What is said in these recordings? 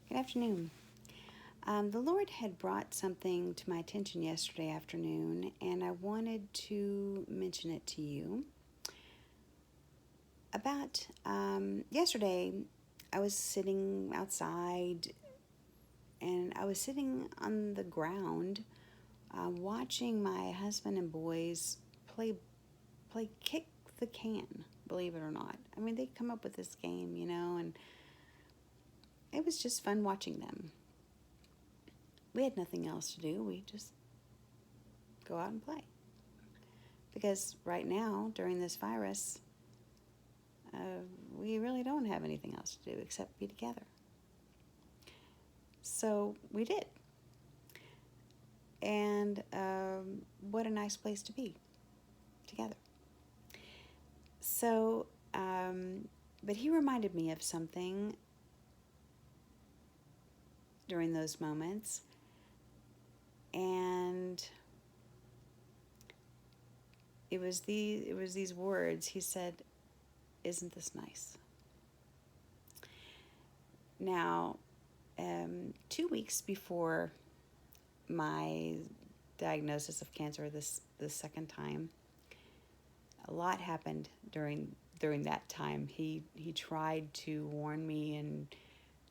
Good afternoon. The Lord had brought something to my attention yesterday afternoon, and I wanted to mention it to you. About yesterday, I was sitting outside, and I was sitting on the ground, watching my husband and boys play kick the can. Believe it or not, I mean they come up with this game, and it was just fun watching them. We had nothing else to do. We just go out and play. Because right now, during this virus, we really don't have anything else to do except be together. So we did. And what a nice place to be together. So, but he reminded me of something during those moments. And it was these words. He said, "Isn't this nice?" Now, 2 weeks before my diagnosis of cancer the second time, a lot happened during that time. He tried to warn me and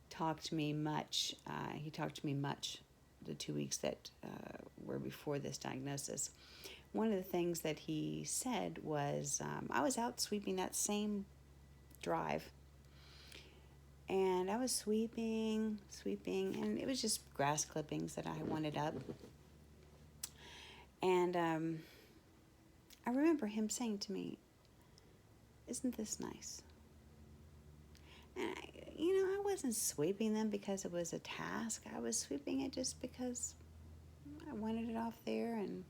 talk to me much. He talked to me much the 2 weeks that were before this diagnosis. One of the things that he said was, I was out sweeping that same drive, and I was sweeping, and it was just grass clippings that I wanted up. And I remember him saying to me, "Isn't this nice?" And I wasn't sweeping them because it was a task. I was sweeping it just because I wanted it off there, and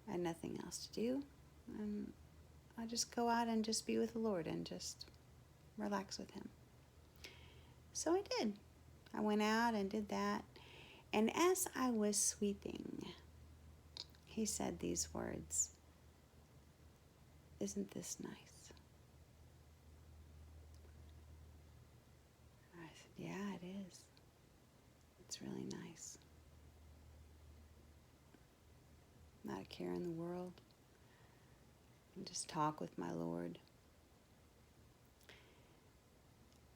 I had nothing else to do. And I just go out and just be with the Lord and just relax with Him. So I did. I went out and did that. And as I was sweeping, he said these words, "Isn't this nice?" I said, "Yeah, it is. It's really nice. Not a care in the world. And just talk with my Lord."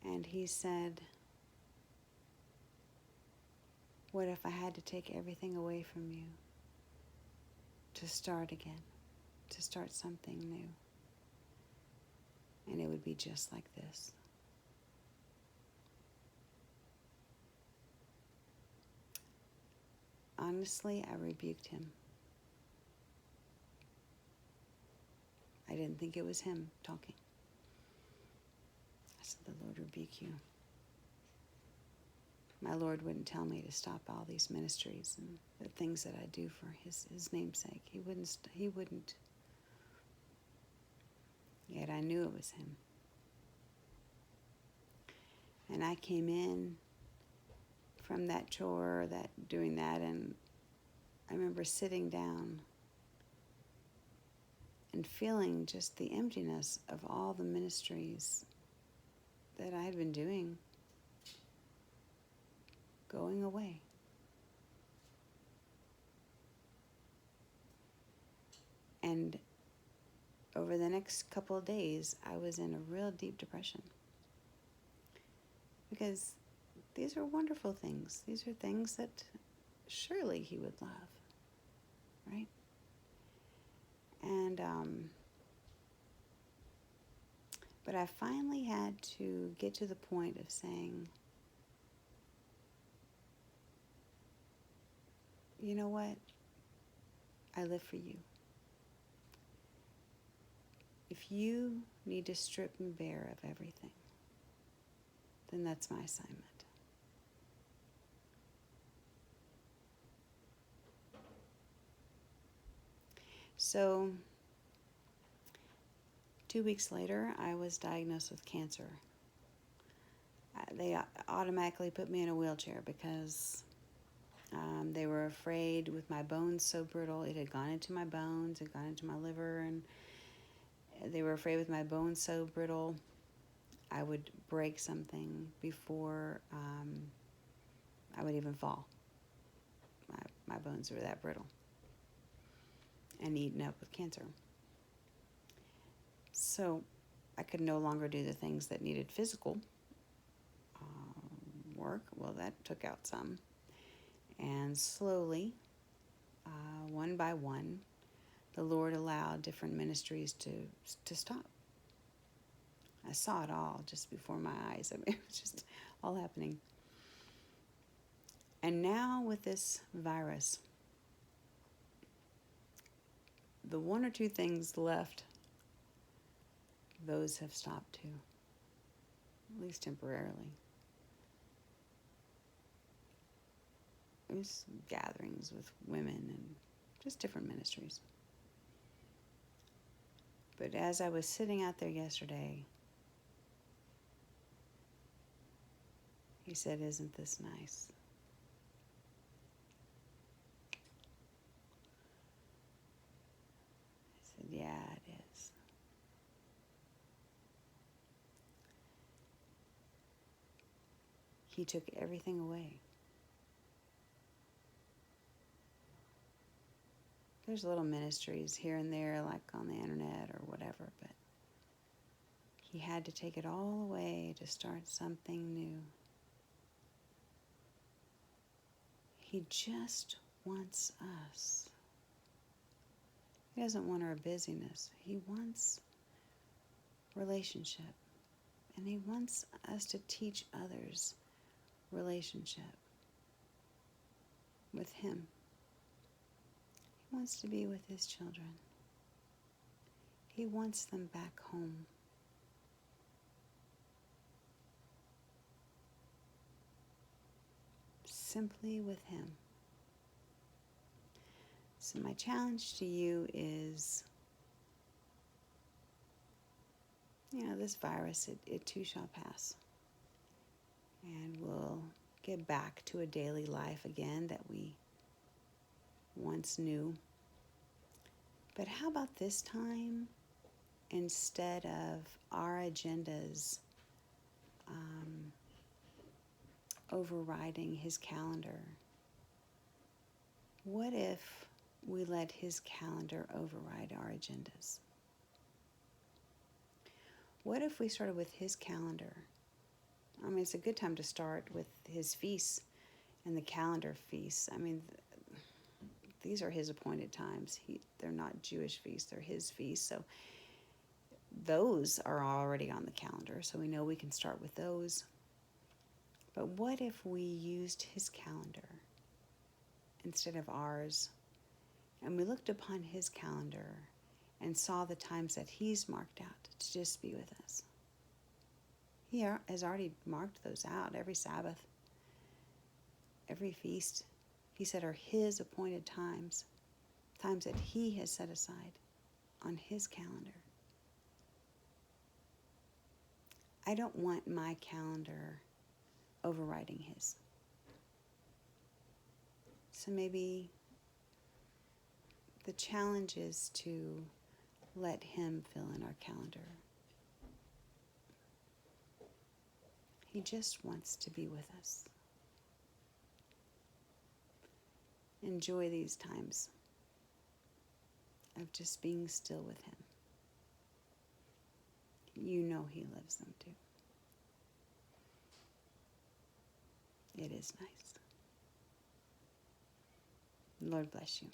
And he said, "What if I had to take everything away from you to start again, to start something new? And it would be just like this." Honestly, I rebuked him. I didn't think it was him talking. I said, "The Lord rebuke you." My Lord wouldn't tell me to stop all these ministries and the things that I do for his name's sake. He wouldn't. Yet I knew it was him. And I came in from that chore, doing that, and I remember sitting down and feeling just the emptiness of all the ministries that I had been doing going away. And over the next couple of days, I was in a real deep depression. Because these are wonderful things. These are things that surely he would love, right? And, but I finally had to get to the point of saying, "You know what? I live for you. If you need to strip me bare of everything, then that's my assignment." So 2 weeks later, I was diagnosed with cancer. They automatically put me in a wheelchair because they were afraid with my bones so brittle. It had gone into my bones, it had gone into my liver, and they were afraid with my bones so brittle I would break something before I would even fall. My bones were that brittle and eaten up with cancer. So I could no longer do the things that needed physical work. Well, that took out some. And slowly, one by one, the Lord allowed different ministries to stop. I saw it all just before my eyes. I mean, it was just all happening. And now with this virus, the one or two things left, those have stopped too, at least temporarily. It was gatherings with women and just different ministries. But as I was sitting out there yesterday, he said, "Isn't this nice?" I said, "Yeah, it is." He took everything away. There's little ministries here and there, like on the internet or whatever, but he had to take it all away to start something new. He just wants us. He doesn't want our busyness. He wants relationship. And he wants us to teach others relationship with him. He wants to be with his children. He wants them back home. Simply with him. So my challenge to you is, this virus, it too shall pass. And we'll get back to a daily life again that we once knew. But how about this time, instead of our agendas overriding his calendar, what if we let his calendar override our agendas? What if we started with his calendar? I mean, it's a good time to start with his feasts and the calendar feasts. I mean, these are his appointed times. They're not Jewish feasts, they're his feasts. So those are already on the calendar, so we know we can start with those. But what if we used his calendar instead of ours, and we looked upon his calendar and saw the times that he's marked out to just be with us? He has already marked those out. Every Sabbath, every feast, he said, are his appointed times that he has set aside on his calendar. I don't want my calendar overriding his. So maybe the challenge is to let him fill in our calendar. He just wants to be with us. Enjoy these times of just being still with him. You know he lives them too. It is nice. Lord bless you.